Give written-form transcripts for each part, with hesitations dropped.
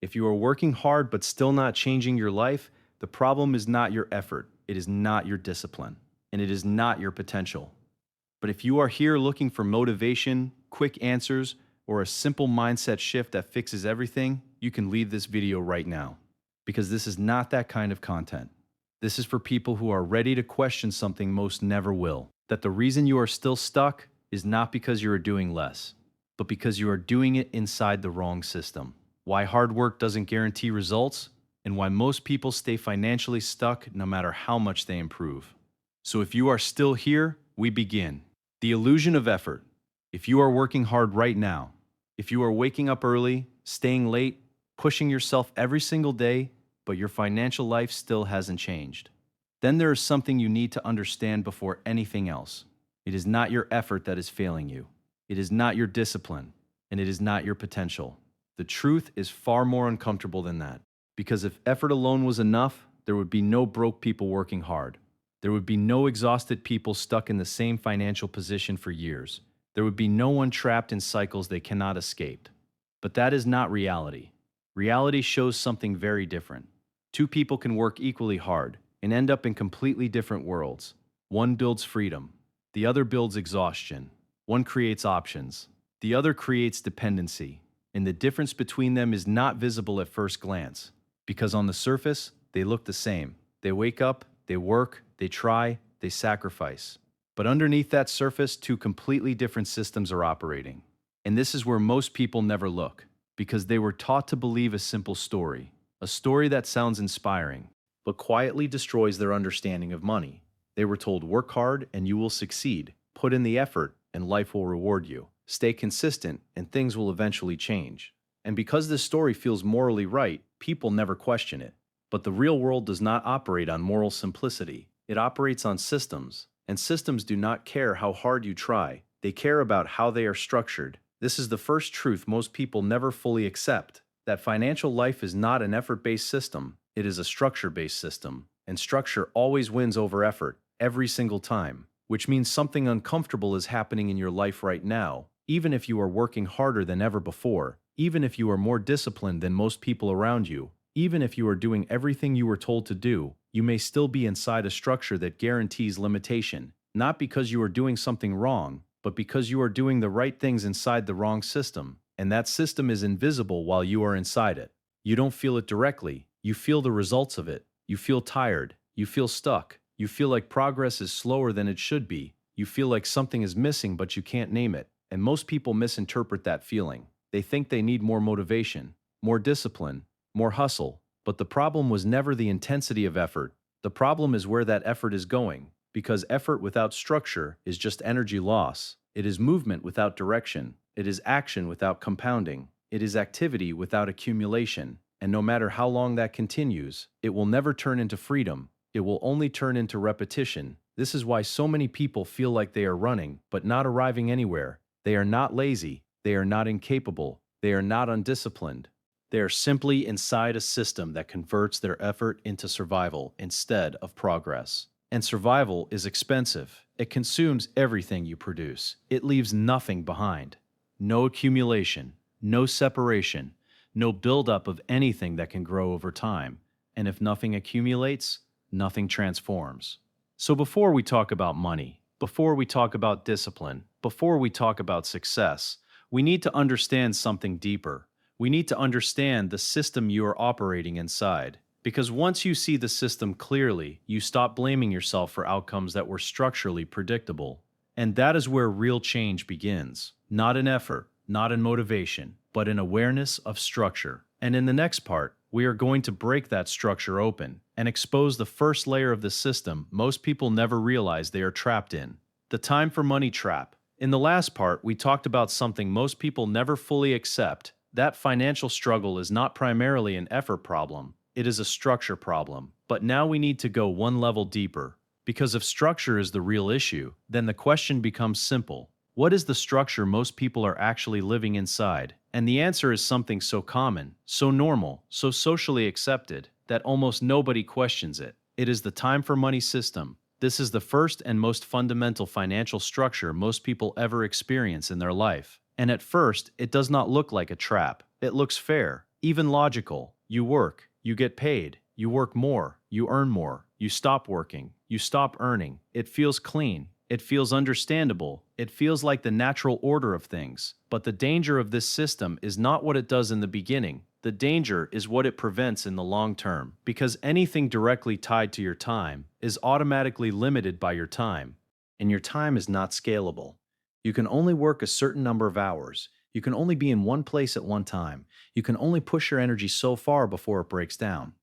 If you are working hard but still not changing your life, the problem is not your effort, it is not your discipline, and it is not your potential. But if you are here looking for motivation, quick answers, or a simple mindset shift that fixes everything, you can leave this video right now. Because this is not that kind of content. This is for people who are ready to question something most never will. That the reason you are still stuck is not because you are doing less, but because you are doing it inside the wrong system. Why hard work doesn't guarantee results, and why most people stay financially stuck no matter how much they improve. So if you are still here, we begin. The illusion of effort. If you are working hard right now, if you are waking up early, staying late, pushing yourself every single day, but your financial life still hasn't changed, then there is something you need to understand before anything else. It is not your effort that is failing you. It is not your discipline, and it is not your potential. The truth is far more uncomfortable than that. Because if effort alone was enough, there would be no broke people working hard. There would be no exhausted people stuck in the same financial position for years. There would be no one trapped in cycles they cannot escape. But that is not reality. Reality shows something very different. Two people can work equally hard and end up in completely different worlds. One builds freedom. The other builds exhaustion. One creates options. The other creates dependency. And the difference between them is not visible at first glance. Because on the surface, they look the same. They wake up, they work, they try, they sacrifice. But underneath that surface, two completely different systems are operating. And this is where most people never look, because they were taught to believe a simple story, a story that sounds inspiring, but quietly destroys their understanding of money. They were told, work hard and you will succeed, put in the effort and life will reward you, stay consistent and things will eventually change. And because this story feels morally right, people never question it. But the real world does not operate on moral simplicity. It operates on systems, and systems do not care how hard you try. They care about how they are structured. This is the first truth most people never fully accept, that financial life is not an effort-based system, it is a structure-based system, and structure always wins over effort, every single time, which means something uncomfortable is happening in your life right now, even if you are working harder than ever before, even if you are more disciplined than most people around you, even if you are doing everything you were told to do, you may still be inside a structure that guarantees limitation, not because you are doing something wrong, but because you are doing the right things inside the wrong system, and that system is invisible while you are inside it. You don't feel it directly, you feel the results of it. You feel tired, you feel stuck, you feel like progress is slower than it should be, you feel like something is missing but you can't name it, and most people misinterpret that feeling. They think they need more motivation, more discipline, more hustle, but the problem was never the intensity of effort. The problem is where that effort is going, because effort without structure is just energy loss. It is movement without direction. It is action without compounding. It is activity without accumulation. And no matter how long that continues, it will never turn into freedom. It will only turn into repetition. This is why so many people feel like they are running, but not arriving anywhere. They are not lazy. They are not incapable. They are not undisciplined. They are simply inside a system that converts their effort into survival instead of progress. And survival is expensive. It consumes everything you produce. It leaves nothing behind. No accumulation, no separation, no buildup of anything that can grow over time. And if nothing accumulates, nothing transforms. So before we talk about money, before we talk about discipline, before we talk about success, we need to understand something deeper. We need to understand the system you are operating inside. Because once you see the system clearly, you stop blaming yourself for outcomes that were structurally predictable. And that is where real change begins. Not in effort, not in motivation, but in awareness of structure. And in the next part, we are going to break that structure open and expose the first layer of the system most people never realize they are trapped in. The time for money trap. In the last part, we talked about something most people never fully accept. That financial struggle is not primarily an effort problem, it is a structure problem. But now we need to go one level deeper. Because if structure is the real issue, then the question becomes simple. What is the structure most people are actually living inside? And the answer is something so common, so normal, so socially accepted, that almost nobody questions it. It is the time for money system. This is the first and most fundamental financial structure most people ever experience in their life. And at first, it does not look like a trap. It looks fair. Even logical. You work, you get paid, you work more, you earn more, you stop working, you stop earning. It feels clean. It feels understandable. It feels like the natural order of things. But the danger of this system is not what it does in the beginning. The danger is what it prevents in the long term, because anything directly tied to your time is automatically limited by your time, and your time is not scalable. You can only work a certain number of hours. You can only be in one place at one time. You can only push your energy so far before it breaks down,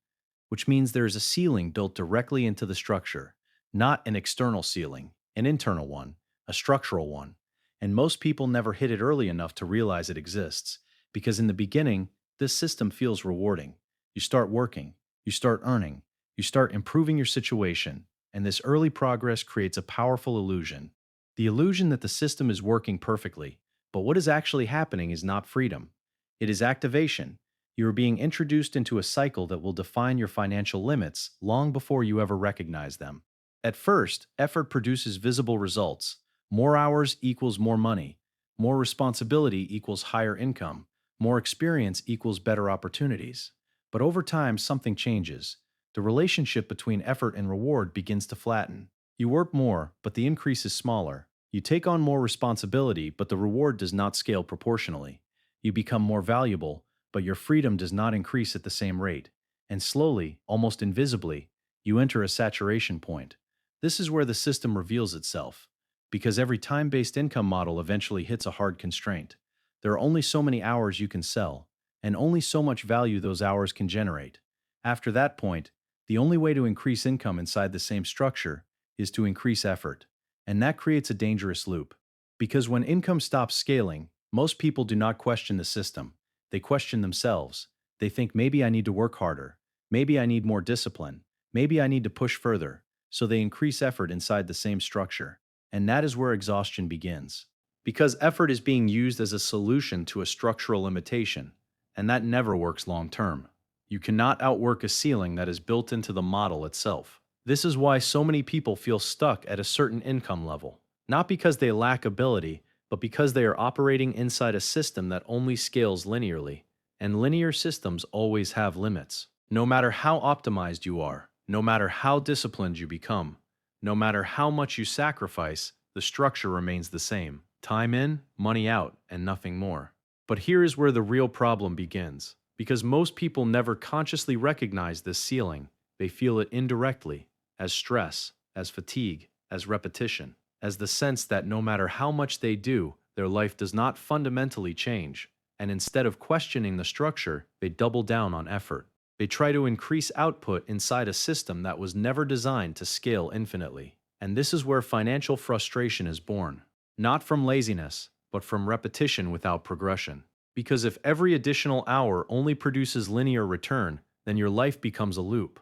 which means there is a ceiling built directly into the structure, not an external ceiling, an internal one, a structural one. And most people never hit it early enough to realize it exists, because in the beginning, this system feels rewarding. You start working, you start earning, you start improving your situation, and this early progress creates a powerful illusion. The illusion that the system is working perfectly, but what is actually happening is not freedom. It is activation. You are being introduced into a cycle that will define your financial limits long before you ever recognize them. At first, effort produces visible results. More hours equals more money. More responsibility equals higher income. More experience equals better opportunities. But over time, something changes. The relationship between effort and reward begins to flatten. You work more, but the increase is smaller. You take on more responsibility, but the reward does not scale proportionally. You become more valuable, but your freedom does not increase at the same rate. And slowly, almost invisibly, you enter a saturation point. This is where the system reveals itself, because every time-based income model eventually hits a hard constraint. There are only so many hours you can sell, and only so much value those hours can generate. After that point, the only way to increase income inside the same structure is to increase effort. And that creates a dangerous loop. Because when income stops scaling, most people do not question the system. They question themselves. They think maybe I need to work harder. Maybe I need more discipline. Maybe I need to push further. So they increase effort inside the same structure. And that is where exhaustion begins. Because effort is being used as a solution to a structural limitation. And that never works long term. You cannot outwork a ceiling that is built into the model itself. This is why so many people feel stuck at a certain income level. Not because they lack ability, but because they are operating inside a system that only scales linearly. And linear systems always have limits. No matter how optimized you are, no matter how disciplined you become, no matter how much you sacrifice, the structure remains the same. Time in, money out, and nothing more. But here is where the real problem begins. Because most people never consciously recognize this ceiling, they feel it indirectly, as stress, as fatigue, as repetition, as the sense that no matter how much they do, their life does not fundamentally change. And instead of questioning the structure, they double down on effort. They try to increase output inside a system that was never designed to scale infinitely. And this is where financial frustration is born. Not from laziness, but from repetition without progression. Because if every additional hour only produces linear return, then your life becomes a loop.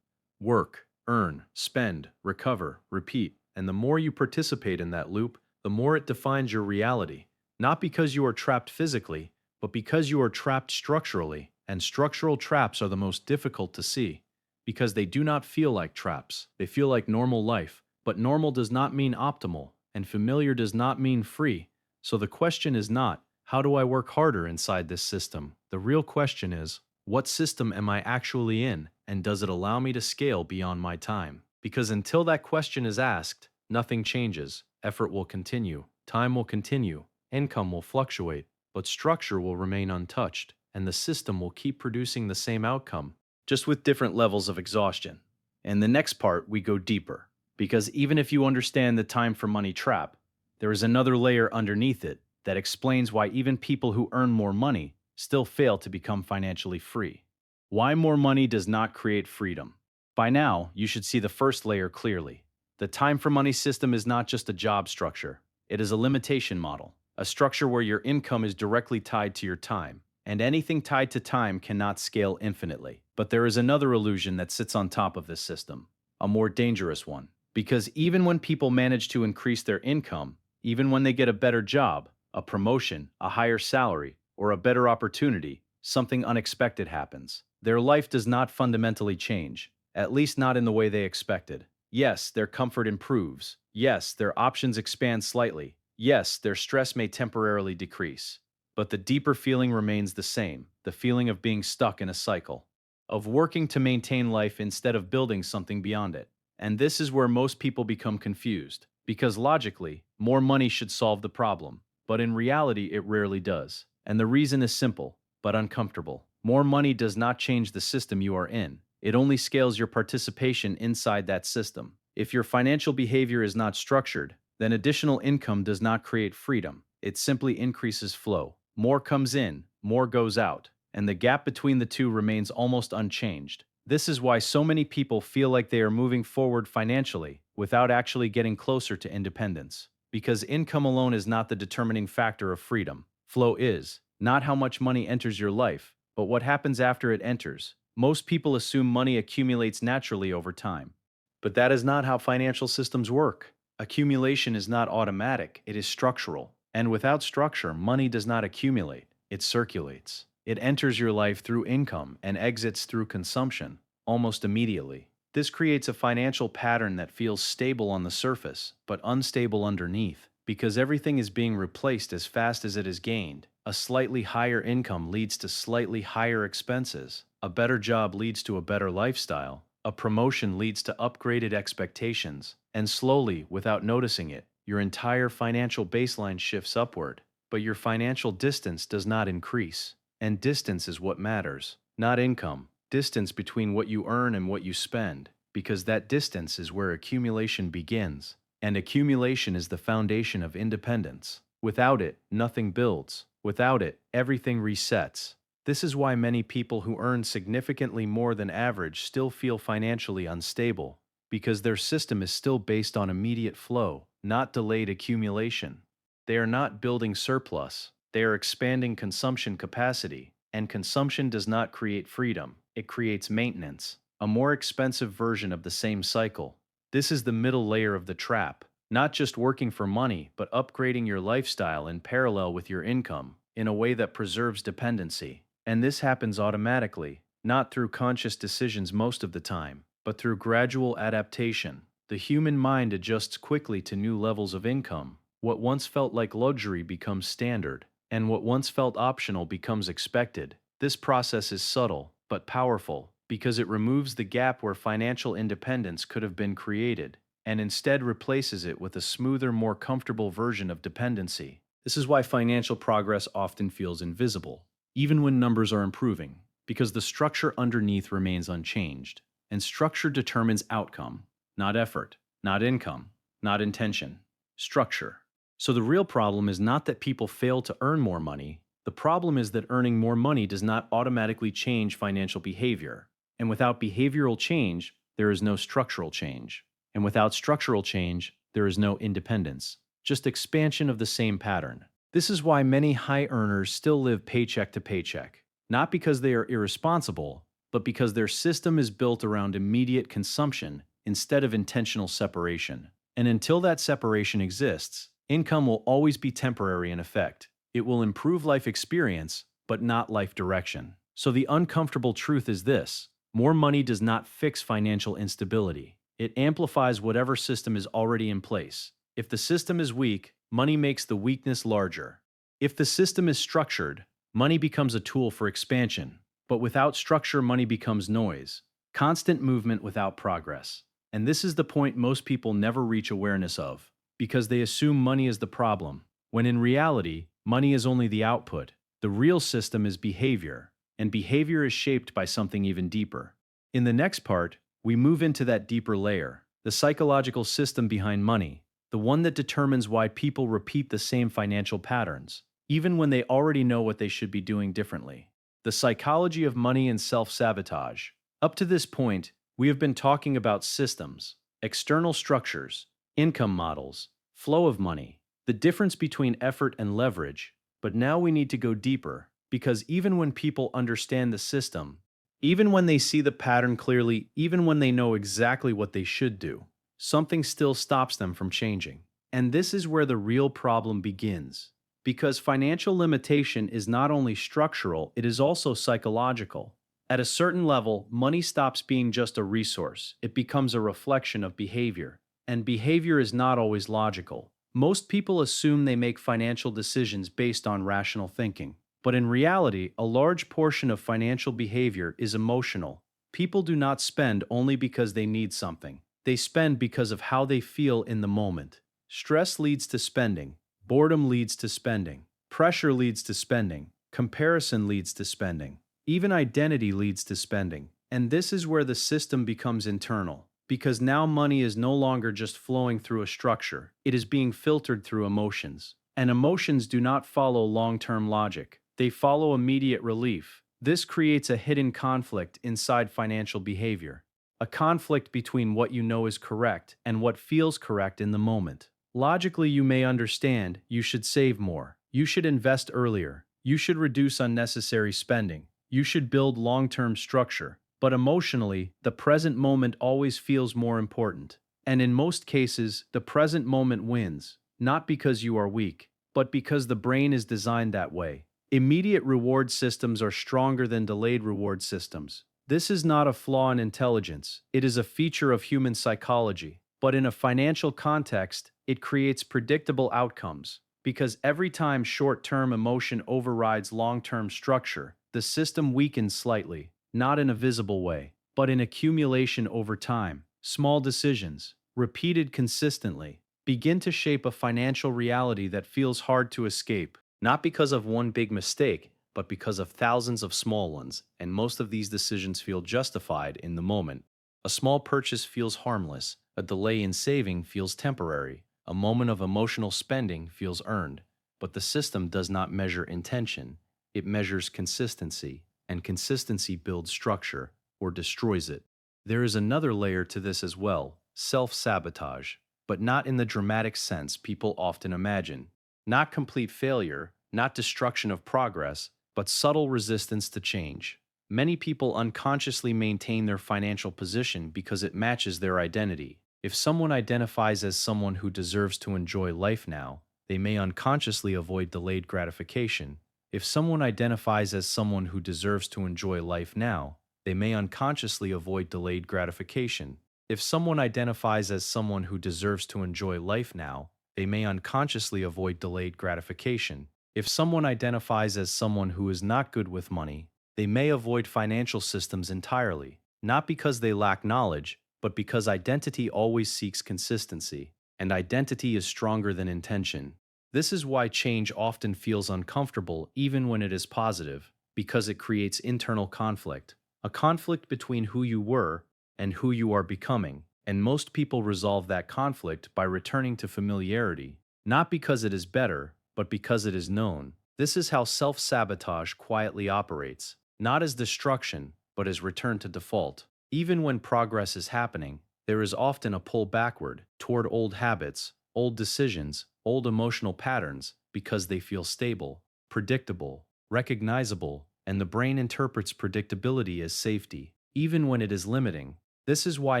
Work, earn, spend, recover, repeat. And the more you participate in that loop, the more it defines your reality. Not because you are trapped physically, but because you are trapped structurally. And structural traps are the most difficult to see. Because they do not feel like traps. They feel like normal life. But normal does not mean optimal, and familiar does not mean free. So the question is not, how do I work harder inside this system? The real question is, what system am I actually in, and does it allow me to scale beyond my time? Because until that question is asked, nothing changes. Effort will continue, time will continue, income will fluctuate, but structure will remain untouched, and the system will keep producing the same outcome, just with different levels of exhaustion. In the next part, we go deeper, because even if you understand the time for money trap, there is another layer underneath it that explains why even people who earn more money still fail to become financially free. Why more money does not create freedom. By now, you should see the first layer clearly. The time for money system is not just a job structure. It is a limitation model, a structure where your income is directly tied to your time, and anything tied to time cannot scale infinitely. But there is another illusion that sits on top of this system, a more dangerous one. Because even when people manage to increase their income, even when they get a better job, a promotion, a higher salary, or a better opportunity, something unexpected happens. Their life does not fundamentally change, at least not in the way they expected. Yes, their comfort improves. Yes, their options expand slightly. Yes, their stress may temporarily decrease. but the deeper feeling remains the same, the feeling of being stuck in a cycle, of working to maintain life instead of building something beyond it. And this is where most people become confused, because logically, more money should solve the problem, but in reality, it rarely does. And the reason is simple, but uncomfortable. More money does not change the system you are in, it only scales your participation inside that system. If your financial behavior is not structured, then additional income does not create freedom. It simply increases flow. More comes in, more goes out, and the gap between the two remains almost unchanged. This is why so many people feel like they are moving forward financially without actually getting closer to independence. Because income alone is not the determining factor of freedom. Flow is. Not how much money enters your life, but what happens after it enters. Most people assume money accumulates naturally over time. But that is not how financial systems work. Accumulation is not automatic, it is structural. And without structure, money does not accumulate, it circulates. It enters your life through income and exits through consumption, almost immediately. This creates a financial pattern that feels stable on the surface, but unstable underneath, because everything is being replaced as fast as it is gained. A slightly higher income leads to slightly higher expenses. A better job leads to a better lifestyle. A promotion leads to upgraded expectations. And slowly, without noticing it, your entire financial baseline shifts upward. But your financial distance does not increase. And distance is what matters, not income. Distance between what you earn and what you spend, because that distance is where accumulation begins. And accumulation is the foundation of independence. Without it, nothing builds. Without it, everything resets. This is why many people who earn significantly more than average still feel financially unstable, because their system is still based on immediate flow, not delayed accumulation. They are not building surplus, they are expanding consumption capacity, and consumption does not create freedom, it creates maintenance, a more expensive version of the same cycle. This is the middle layer of the trap. Not just working for money, but upgrading your lifestyle in parallel with your income, in a way that preserves dependency. And this happens automatically, not through conscious decisions most of the time, but through gradual adaptation. The human mind adjusts quickly to new levels of income. What once felt like luxury becomes standard, and what once felt optional becomes expected. This process is subtle, but powerful, because it removes the gap where financial independence could have been created, and instead replaces it with a smoother, more comfortable version of dependency. This is why financial progress often feels invisible, even when numbers are improving, because the structure underneath remains unchanged. And structure determines outcome, not effort, not income, not intention. Structure. So the real problem is not that people fail to earn more money. The problem is that earning more money does not automatically change financial behavior. And without behavioral change, there is no structural change. And without structural change, there is no independence, just expansion of the same pattern. This is why many high earners still live paycheck to paycheck, not because they are irresponsible, but because their system is built around immediate consumption instead of intentional separation. And until that separation exists, income will always be temporary in effect. It will improve life experience, but not life direction. So the uncomfortable truth is this: more money does not fix financial instability. It amplifies whatever system is already in place. If the system is weak, money makes the weakness larger. If the system is structured, money becomes a tool for expansion. But without structure, money becomes noise, constant movement without progress. And this is the point most people never reach awareness of, because they assume money is the problem, when in reality, money is only the output. The real system is behavior, and behavior is shaped by something even deeper. In the next part, we move into that deeper layer, the psychological system behind money, the one that determines why people repeat the same financial patterns, even when they already know what they should be doing differently. The psychology of money and self-sabotage. Up to this point, we have been talking about systems, external structures, income models, flow of money, the difference between effort and leverage. But now we need to go deeper, because even when people understand the system, even when they see the pattern clearly, even when they know exactly what they should do, something still stops them from changing. And this is where the real problem begins. Because financial limitation is not only structural, it is also psychological. At a certain level, money stops being just a resource. It becomes a reflection of behavior. And behavior is not always logical. Most people assume they make financial decisions based on rational thinking. But in reality, a large portion of financial behavior is emotional. People do not spend only because they need something. They spend because of how they feel in the moment. Stress leads to spending. Boredom leads to spending. Pressure leads to spending. Comparison leads to spending. Even identity leads to spending. And this is where the system becomes internal. Because now money is no longer just flowing through a structure, it is being filtered through emotions. And emotions do not follow long-term logic. They follow immediate relief. This creates a hidden conflict inside financial behavior. A conflict between what you know is correct and what feels correct in the moment. Logically, you may understand you should save more. You should invest earlier. You should reduce unnecessary spending. You should build long-term structure. But emotionally, the present moment always feels more important. And in most cases, the present moment wins, not because you are weak, but because the brain is designed that way. Immediate reward systems are stronger than delayed reward systems. This is not a flaw in intelligence, it is a feature of human psychology. But in a financial context, it creates predictable outcomes. Because every time short-term emotion overrides long-term structure, the system weakens slightly. Not in a visible way, but in accumulation over time. Small decisions, repeated consistently, begin to shape a financial reality that feels hard to escape, not because of one big mistake, but because of thousands of small ones, and most of these decisions feel justified in the moment. A small purchase feels harmless, a delay in saving feels temporary, a moment of emotional spending feels earned, but the system does not measure intention, it measures consistency. And consistency builds structure or destroys it. There is another layer to this as well, self-sabotage, but not in the dramatic sense people often imagine. Not complete failure, not destruction of progress, but subtle resistance to change. Many people unconsciously maintain their financial position because it matches their identity. If someone identifies as someone who deserves to enjoy life now, they may unconsciously avoid delayed gratification. If someone identifies as someone who deserves to enjoy life now, they may unconsciously avoid delayed gratification. If someone identifies as someone who deserves to enjoy life now, they may unconsciously avoid delayed gratification. If someone identifies as someone who is not good with money, they may avoid financial systems entirely, not because they lack knowledge, but because identity always seeks consistency, and identity is stronger than intention. This is why change often feels uncomfortable even when it is positive, because it creates internal conflict, a conflict between who you were and who you are becoming, and most people resolve that conflict by returning to familiarity, not because it is better, but because it is known. This is how self-sabotage quietly operates, not as destruction, but as return to default. Even when progress is happening, there is often a pull backward, toward old habits, old decisions, old emotional patterns, because they feel stable, predictable, recognizable, and the brain interprets predictability as safety, even when it is limiting. This is why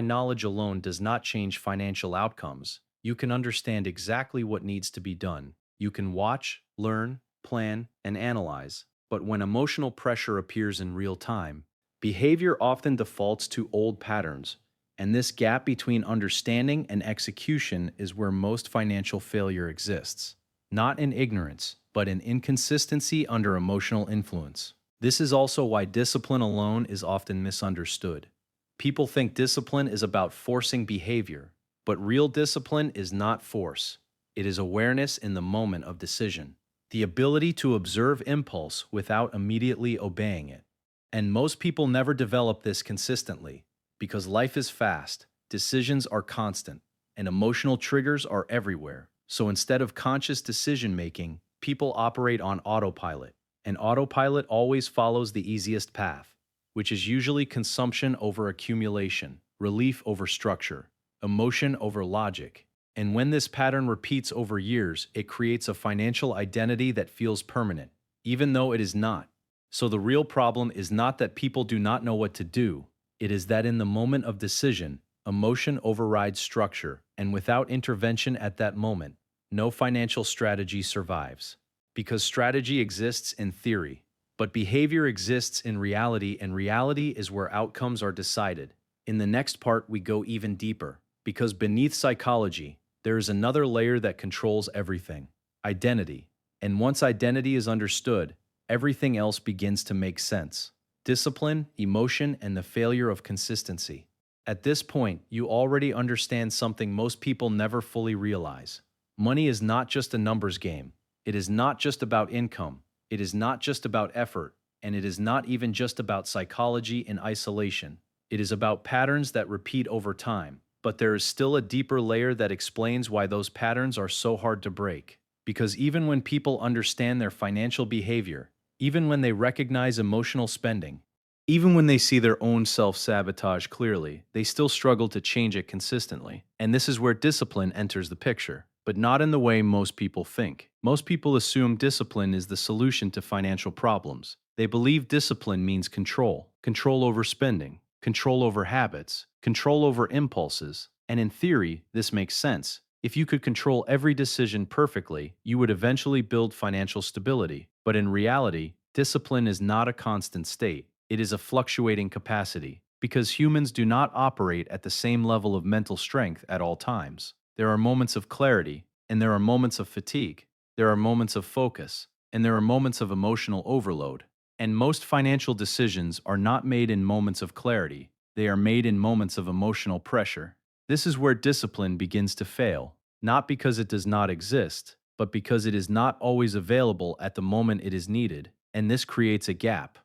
knowledge alone does not change financial outcomes. You can understand exactly what needs to be done. You can watch, learn, plan, and analyze. But when emotional pressure appears in real time, behavior often defaults to old patterns. And this gap between understanding and execution is where most financial failure exists. Not in ignorance, but in inconsistency under emotional influence. This is also why discipline alone is often misunderstood. People think discipline is about forcing behavior, but real discipline is not force. It is awareness in the moment of decision. The ability to observe impulse without immediately obeying it. And most people never develop this consistently. Because life is fast, decisions are constant, and emotional triggers are everywhere. So instead of conscious decision making, people operate on autopilot. And autopilot always follows the easiest path, which is usually consumption over accumulation, relief over structure, emotion over logic. And when this pattern repeats over years, it creates a financial identity that feels permanent, even though it is not. So the real problem is not that people do not know what to do. It is that in the moment of decision, emotion overrides structure, and without intervention at that moment, no financial strategy survives. Because strategy exists in theory, but behavior exists in reality, and reality is where outcomes are decided. In the next part, we go even deeper, because beneath psychology, There is another layer that controls everything: identity. And once identity is understood, everything else begins to make sense: discipline, emotion, and the failure of consistency. At this point, you already understand something most people never fully realize. Money is not just a numbers game. It is not just about income. It is not just about effort. And it is not even just about psychology and isolation. It is about patterns that repeat over time. But there is still a deeper layer that explains why those patterns are so hard to break. Because even when people understand their financial behavior, even when they recognize emotional spending, even when they see their own self-sabotage clearly, they still struggle to change it consistently. And this is where discipline enters the picture, but not in the way most people think. Most people assume discipline is the solution to financial problems. They believe discipline means control: control over spending, control over habits, control over impulses. And in theory, this makes sense. If you could control every decision perfectly, you would eventually build financial stability. But in reality, discipline is not a constant state. It is a fluctuating capacity, because humans do not operate at the same level of mental strength at all times. There are moments of clarity, and there are moments of fatigue. There are moments of focus, and there are moments of emotional overload. And most financial decisions are not made in moments of clarity. They are made in moments of emotional pressure. This is where discipline begins to fail, not because it does not exist, but because it is not always available at the moment it is needed. And this creates a gap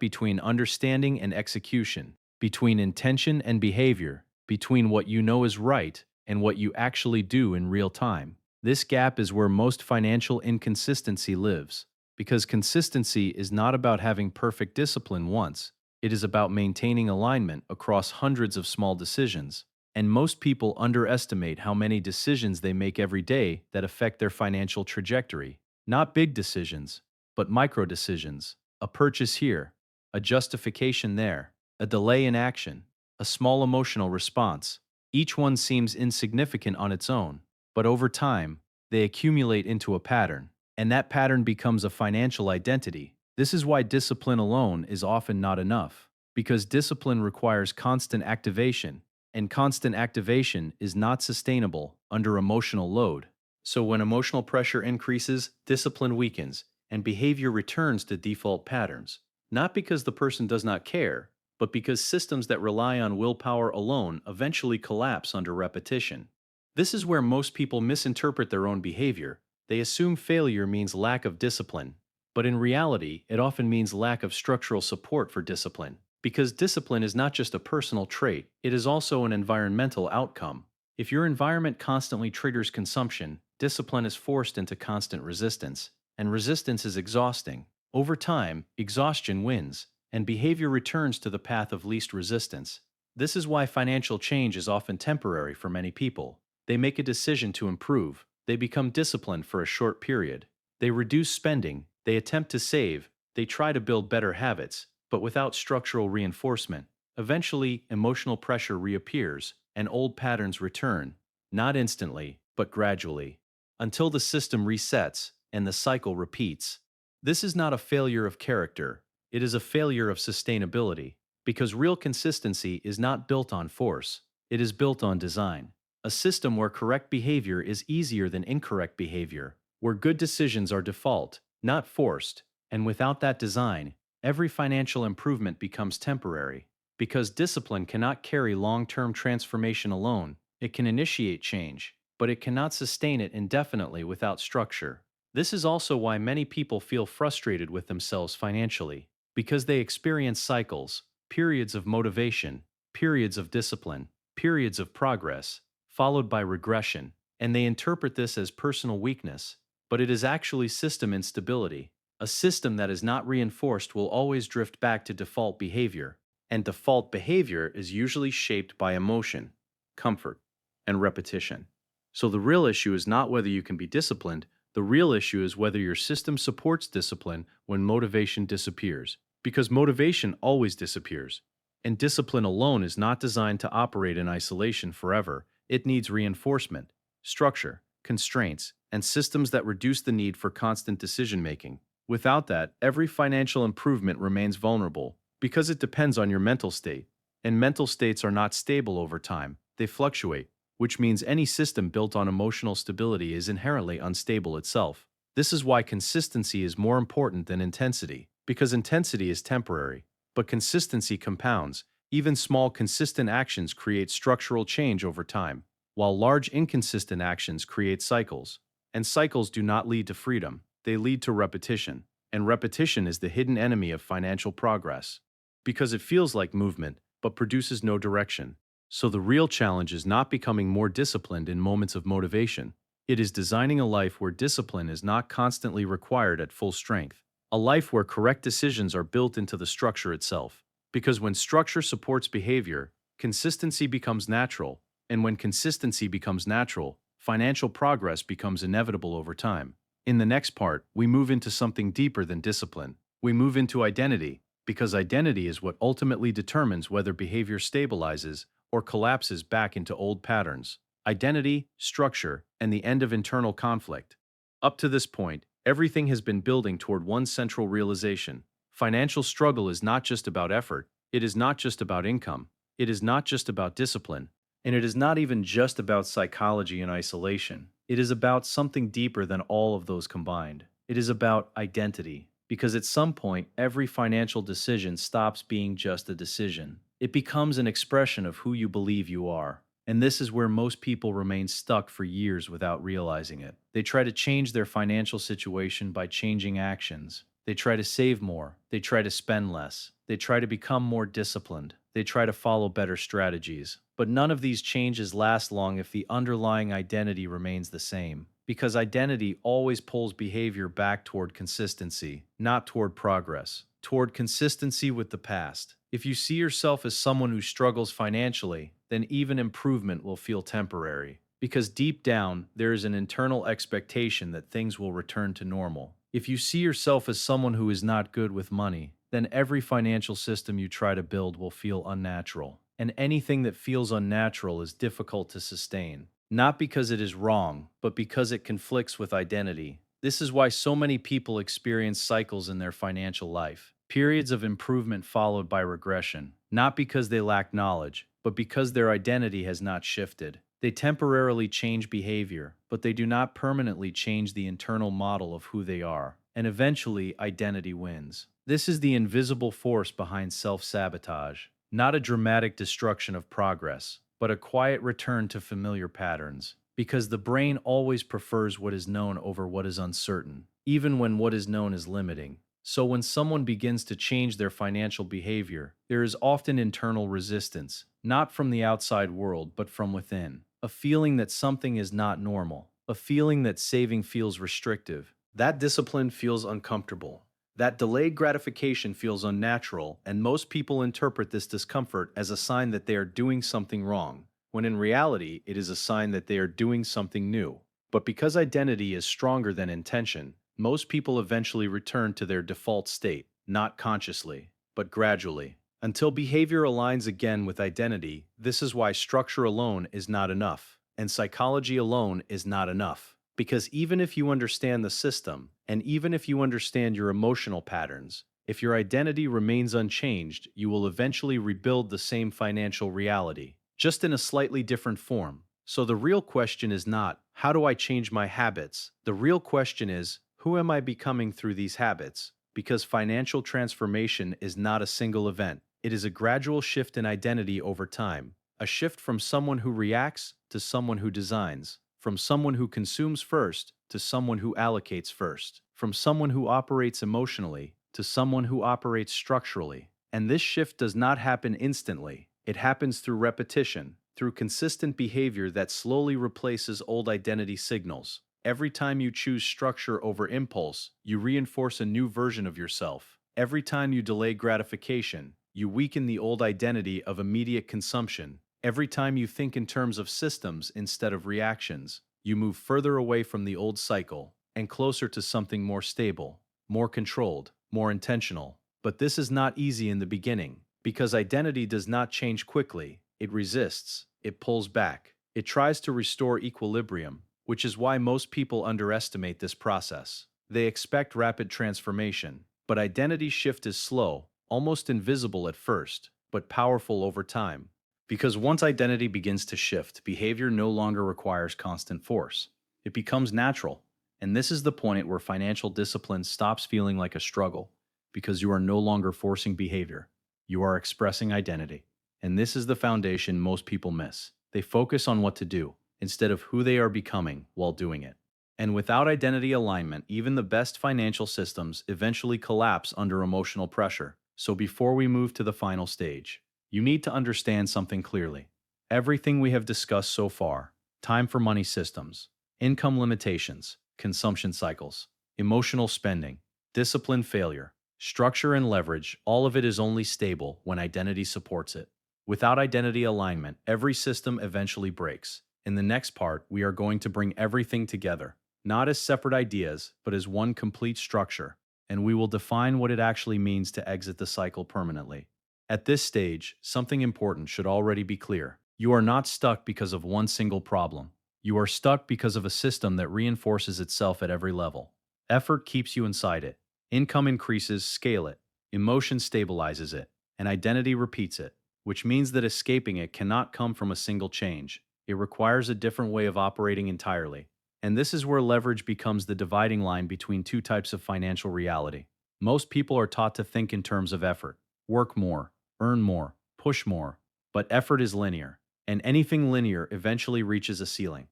between understanding and execution, between intention and behavior, between what you know is right and what you actually do in real time. This gap is where most financial inconsistency lives, because consistency is not about having perfect discipline once. It is about maintaining alignment across hundreds of small decisions. And most people underestimate how many decisions they make every day that affect their financial trajectory. Not big decisions, but micro decisions. A purchase here, a justification there, a delay in action, a small emotional response. Each one seems insignificant on its own, but over time, they accumulate into a pattern, and that pattern becomes a financial identity. This is why discipline alone is often not enough, because discipline requires constant activation, and constant activation is not sustainable under emotional load. So when emotional pressure increases, discipline weakens, and behavior returns to default patterns. Not because the person does not care, but because systems that rely on willpower alone eventually collapse under repetition. This is where most people misinterpret their own behavior. They assume failure means lack of discipline, but in reality, it often means lack of structural support for discipline. Because discipline is not just a personal trait, it is also an environmental outcome. If your environment constantly triggers consumption, discipline is forced into constant resistance, and resistance is exhausting. Over time, exhaustion wins, and behavior returns to the path of least resistance. This is why financial change is often temporary for many people. They make a decision to improve, they become disciplined for a short period, they reduce spending, they attempt to save, they try to build better habits, but without structural reinforcement. Eventually, emotional pressure reappears, and old patterns return, not instantly, but gradually, until the system resets and the cycle repeats. This is not a failure of character, it is a failure of sustainability, because real consistency is not built on force, it is built on design. A system where correct behavior is easier than incorrect behavior, where good decisions are default, not forced, and without that design, every financial improvement becomes temporary. Because discipline cannot carry long-term transformation alone, it can initiate change, but it cannot sustain it indefinitely without structure. This is also why many people feel frustrated with themselves financially, because they experience cycles, periods of motivation, periods of discipline, periods of progress, followed by regression, and they interpret this as personal weakness, but it is actually system instability. A system that is not reinforced will always drift back to default behavior, and default behavior is usually shaped by emotion, comfort, and repetition. So the real issue is not whether you can be disciplined, the real issue is whether your system supports discipline when motivation disappears. Because motivation always disappears. And discipline alone is not designed to operate in isolation forever. It needs reinforcement, structure, constraints, and systems that reduce the need for constant decision making. Without that, every financial improvement remains vulnerable because it depends on your mental state. And mental states are not stable over time, they fluctuate. which means any system built on emotional stability is inherently unstable itself. This is why consistency is more important than intensity, because intensity is temporary, but consistency compounds. Even small, consistent actions create structural change over time, while large, inconsistent actions create cycles. And cycles do not lead to freedom, they lead to repetition. And repetition is the hidden enemy of financial progress, because it feels like movement, but produces no direction. So the real challenge is not becoming more disciplined in moments of motivation. It is designing a life where discipline is not constantly required at full strength. A life where correct decisions are built into the structure itself. Because when structure supports behavior, consistency becomes natural, and when consistency becomes natural, financial progress becomes inevitable over time. In the next part, we move into something deeper than discipline. We move into identity, because identity is what ultimately determines whether behavior stabilizes or collapses back into old patterns. Identity, structure, and the end of internal conflict. Up to this point, everything has been building toward one central realization. Financial struggle is not just about effort, it is not just about income, it is not just about discipline, and it is not even just about psychology and isolation. It is about something deeper than all of those combined. It is about identity, because at some point, every financial decision stops being just a decision. It becomes an expression of who you believe you are. And this is where most people remain stuck for years without realizing it. They try to change their financial situation by changing actions. They try to save more. They try to spend less. They try to become more disciplined. They try to follow better strategies. But none of these changes last long if the underlying identity remains the same. Because identity always pulls behavior back toward consistency, not toward progress, toward consistency with the past. If you see yourself as someone who struggles financially, then even improvement will feel temporary. Because deep down, there is an internal expectation that things will return to normal. If you see yourself as someone who is not good with money, then every financial system you try to build will feel unnatural. And anything that feels unnatural is difficult to sustain. Not because it is wrong, but because it conflicts with identity. This is why so many people experience cycles in their financial life. Periods of improvement followed by regression. Not because they lack knowledge, but because their identity has not shifted. They temporarily change behavior, but they do not permanently change the internal model of who they are. And eventually, identity wins. This is the invisible force behind self-sabotage. Not a dramatic destruction of progress, but a quiet return to familiar patterns. Because the brain always prefers what is known over what is uncertain, even when what is known is limiting. So when someone begins to change their financial behavior, there is often internal resistance, not from the outside world, but from within. A feeling that something is not normal, a feeling that saving feels restrictive, that discipline feels uncomfortable. That delayed gratification feels unnatural, and most people interpret this discomfort as a sign that they are doing something wrong, when in reality, it is a sign that they are doing something new. But because identity is stronger than intention, most people eventually return to their default state, not consciously, but gradually. Until behavior aligns again with identity, this is why structure alone is not enough, and psychology alone is not enough. Because even if you understand the system, and even if you understand your emotional patterns, if your identity remains unchanged, you will eventually rebuild the same financial reality, just in a slightly different form. So the real question is not, how do I change my habits? The real question is, who am I becoming through these habits? Because financial transformation is not a single event. It is a gradual shift in identity over time, a shift from someone who reacts to someone who designs, from someone who consumes first to someone who allocates first, from someone who operates emotionally to someone who operates structurally. And this shift does not happen instantly. It happens through repetition, through consistent behavior that slowly replaces old identity signals. Every time you choose structure over impulse, you reinforce a new version of yourself. Every time you delay gratification, you weaken the old identity of immediate consumption. Every time you think in terms of systems instead of reactions, you move further away from the old cycle and closer to something more stable, more controlled, more intentional. But this is not easy in the beginning, because identity does not change quickly. It resists, it pulls back, it tries to restore equilibrium, which is why most people underestimate this process. They expect rapid transformation, but identity shift is slow, almost invisible at first, but powerful over time. Because once identity begins to shift, behavior no longer requires constant force. It becomes natural. And this is the point where financial discipline stops feeling like a struggle because you are no longer forcing behavior. You are expressing identity. And this is the foundation most people miss. They focus on what to do instead of who they are becoming while doing it. And without identity alignment, even the best financial systems eventually collapse under emotional pressure. So before we move to the final stage, you need to understand something clearly. Everything we have discussed so far, time for money systems, income limitations, consumption cycles, emotional spending, discipline failure, structure and leverage, all of it is only stable when identity supports it. Without identity alignment, every system eventually breaks. In the next part, we are going to bring everything together, not as separate ideas, but as one complete structure, and we will define what it actually means to exit the cycle permanently. At this stage, something important should already be clear. You are not stuck because of one single problem. You are stuck because of a system that reinforces itself at every level. Effort keeps you inside it. Income increases, scale it. Emotion stabilizes it. And identity repeats it, which means that escaping it cannot come from a single change. It requires a different way of operating entirely. And this is where leverage becomes the dividing line between two types of financial reality. Most people are taught to think in terms of effort: work more, earn more, push more. But effort is linear, and anything linear eventually reaches a ceiling.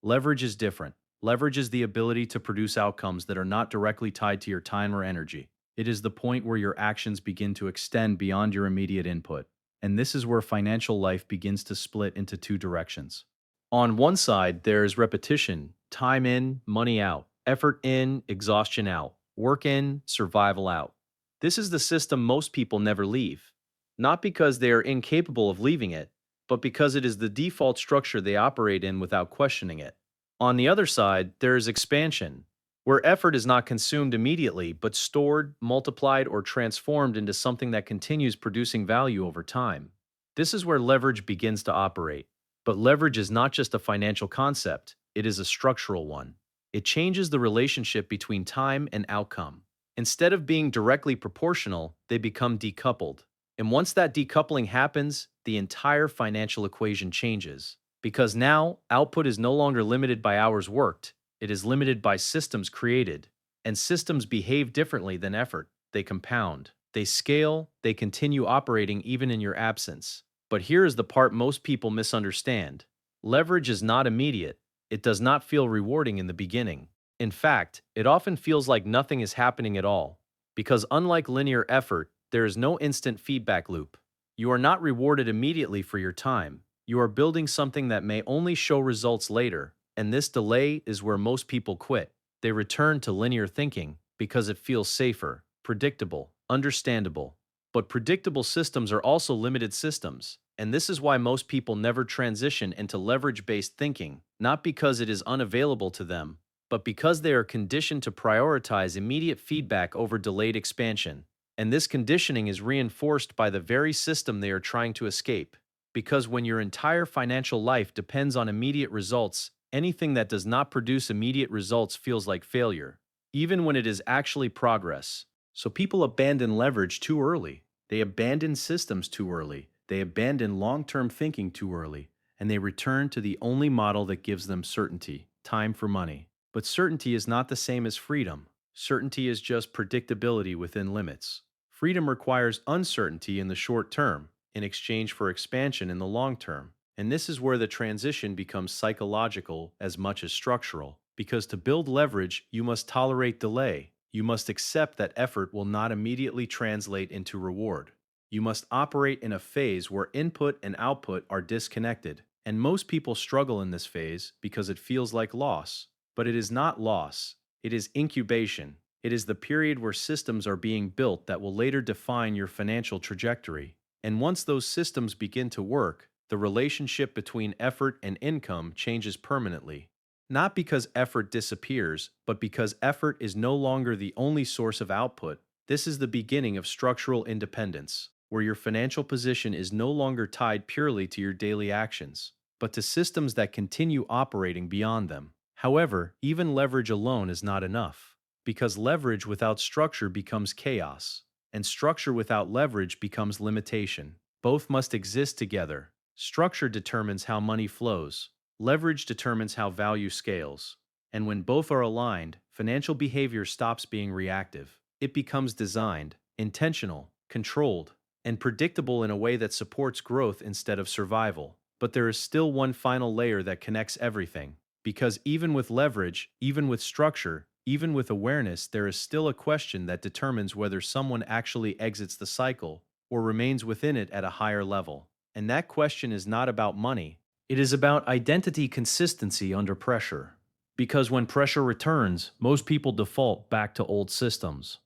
Leverage is different. Leverage is the ability to produce outcomes that are not directly tied to your time or energy. It is the point where your actions begin to extend beyond your immediate input. And this is where financial life begins to split into two directions. On one side, there is repetition: time in, money out, effort in, exhaustion out, work in, survival out. This is the system most people never leave. Not because they are incapable of leaving it, but because it is the default structure they operate in without questioning it. On the other side, there is expansion, where effort is not consumed immediately, but stored, multiplied, or transformed into something that continues producing value over time. This is where leverage begins to operate. But leverage is not just a financial concept, it is a structural one. It changes the relationship between time and outcome. Instead of being directly proportional, they become decoupled. And once that decoupling happens, the entire financial equation changes. Because now, output is no longer limited by hours worked, it is limited by systems created. And systems behave differently than effort. They compound, they scale, they continue operating even in your absence. But here is the part most people misunderstand. Leverage is not immediate. It does not feel rewarding in the beginning. In fact, it often feels like nothing is happening at all. Because unlike linear effort, there is no instant feedback loop. You are not rewarded immediately for your time. You are building something that may only show results later, and this delay is where most people quit. They return to linear thinking because it feels safer, predictable, understandable. But predictable systems are also limited systems, and this is why most people never transition into leverage-based thinking, not because it is unavailable to them, but because they are conditioned to prioritize immediate feedback over delayed expansion. And this conditioning is reinforced by the very system they are trying to escape. Because when your entire financial life depends on immediate results, anything that does not produce immediate results feels like failure, even when it is actually progress. So people abandon leverage too early. They abandon systems too early. They abandon long-term thinking too early. And they return to the only model that gives them certainty: time for money. But certainty is not the same as freedom. Certainty is just predictability within limits. Freedom requires uncertainty in the short term, in exchange for expansion in the long term. And this is where the transition becomes psychological as much as structural. Because to build leverage, you must tolerate delay. You must accept that effort will not immediately translate into reward. You must operate in a phase where input and output are disconnected. And most people struggle in this phase because it feels like loss. But it is not loss, it is incubation. It is the period where systems are being built that will later define your financial trajectory. And once those systems begin to work, the relationship between effort and income changes permanently. Not because effort disappears, but because effort is no longer the only source of output. This is the beginning of structural independence, where your financial position is no longer tied purely to your daily actions, but to systems that continue operating beyond them. However, even leverage alone is not enough, because leverage without structure becomes chaos, and structure without leverage becomes limitation. Both must exist together. Structure determines how money flows. Leverage determines how value scales. And when both are aligned, financial behavior stops being reactive. It becomes designed, intentional, controlled, and predictable in a way that supports growth instead of survival. But there is still one final layer that connects everything. Because even with leverage, even with structure, even with awareness, there is still a question that determines whether someone actually exits the cycle or remains within it at a higher level. And that question is not about money. It is about identity consistency under pressure. Because when pressure returns, most people default back to old systems,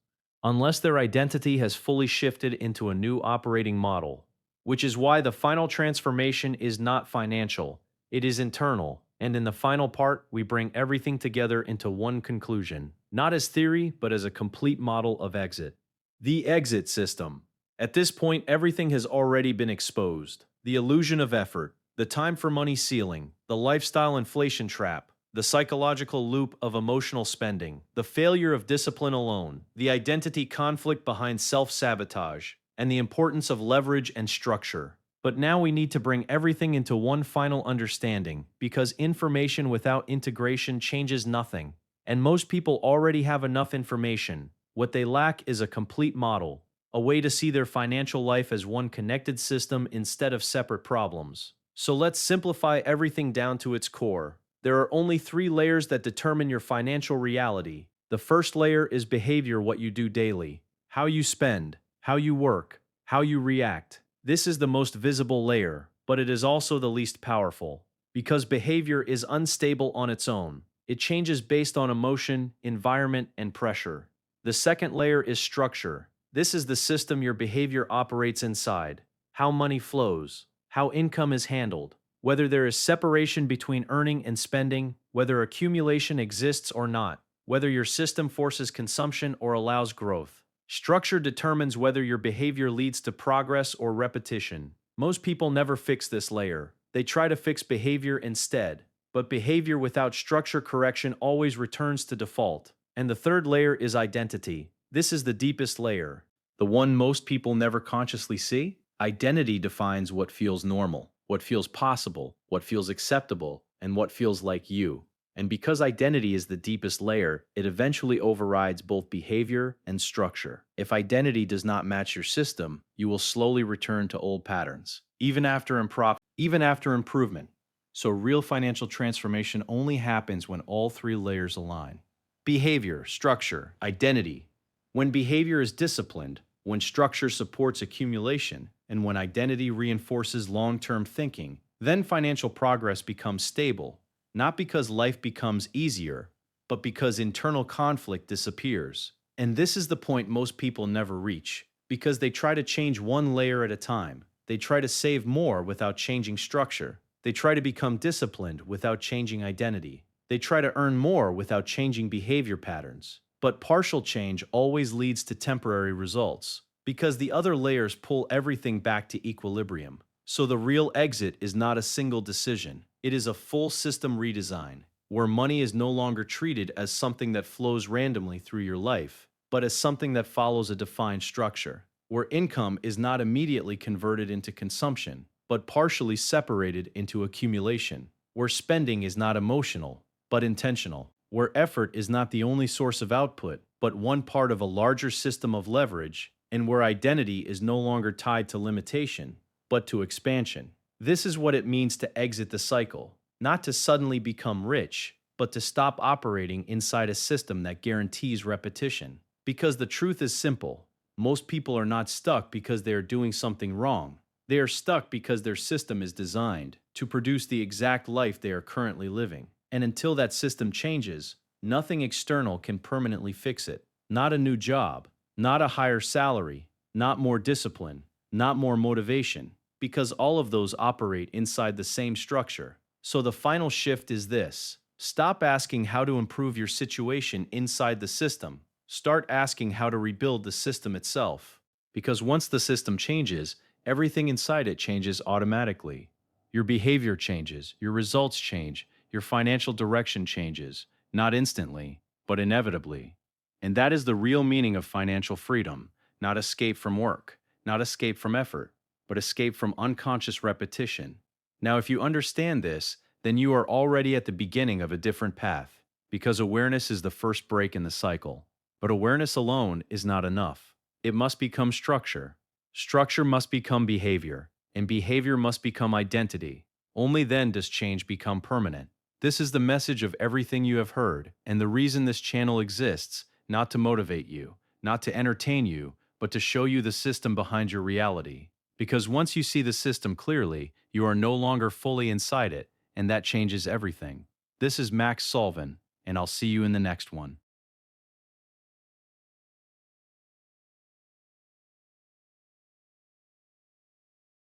unless their identity has fully shifted into a new operating model. Which is why the final transformation is not financial, it is internal. And in the final part, we bring everything together into one conclusion, not as theory, but as a complete model of exit. The exit system. At this point, everything has already been exposed. The illusion of effort, the time for money ceiling, the lifestyle inflation trap, the psychological loop of emotional spending, the failure of discipline alone, the identity conflict behind self-sabotage, and the importance of leverage and structure. But now we need to bring everything into one final understanding, because information without integration changes nothing. And most people already have enough information. What they lack is a complete model, a way to see their financial life as one connected system instead of separate problems. So let's simplify everything down to its core. There are only three layers that determine your financial reality. The first layer is behavior, what you do daily, how you spend, how you work, how you react. This is the most visible layer, but it is also the least powerful, because behavior is unstable on its own. It changes based on emotion, environment, and pressure. The second layer is structure. This is the system your behavior operates inside, how money flows, how income is handled, whether there is separation between earning and spending, whether accumulation exists or not, whether your system forces consumption or allows growth. Structure determines whether your behavior leads to progress or repetition. Most people never fix this layer. They try to fix behavior instead, but behavior without structure correction always returns to default. And the third layer is identity. This is the deepest layer, the one most people never consciously see. Identity defines what feels normal, what feels possible, what feels acceptable, and what feels like you. And because identity is the deepest layer, it eventually overrides both behavior and structure. If identity does not match your system, you will slowly return to old patterns, even after improvement. So real financial transformation only happens when all three layers align. Behavior, structure, identity. When behavior is disciplined, when structure supports accumulation, and when identity reinforces long-term thinking, then financial progress becomes stable, not because life becomes easier, but because internal conflict disappears. And this is the point most people never reach, because they try to change one layer at a time. They try to save more without changing structure. They try to become disciplined without changing identity. They try to earn more without changing behavior patterns. But partial change always leads to temporary results, because the other layers pull everything back to equilibrium. So the real exit is not a single decision. It is a full system redesign, where money is no longer treated as something that flows randomly through your life, but as something that follows a defined structure, where income is not immediately converted into consumption, but partially separated into accumulation, where spending is not emotional, but intentional, where effort is not the only source of output, but one part of a larger system of leverage, and where identity is no longer tied to limitation, but to expansion. This is what it means to exit the cycle, not to suddenly become rich, but to stop operating inside a system that guarantees repetition. Because the truth is simple, most people are not stuck because they are doing something wrong. They are stuck because their system is designed to produce the exact life they are currently living. And until that system changes, nothing external can permanently fix it. Not a new job, not a higher salary, not more discipline, not more motivation, because all of those operate inside the same structure. So the final shift is this: stop asking how to improve your situation inside the system. Start asking how to rebuild the system itself. Because once the system changes, everything inside it changes automatically. Your behavior changes, your results change, your financial direction changes, not instantly, but inevitably. And that is the real meaning of financial freedom, not escape from work, not escape from effort, but escape from unconscious repetition. Now, if you understand this, then you are already at the beginning of a different path, because awareness is the first break in the cycle. But awareness alone is not enough. It must become structure. Structure must become behavior, and behavior must become identity. Only then does change become permanent. This is the message of everything you have heard, and the reason this channel exists, not to motivate you, not to entertain you, but to show you the system behind your reality. Because once you see the system clearly, you are no longer fully inside it, and that changes everything. This is Max Solven, and I'll see you in the next one.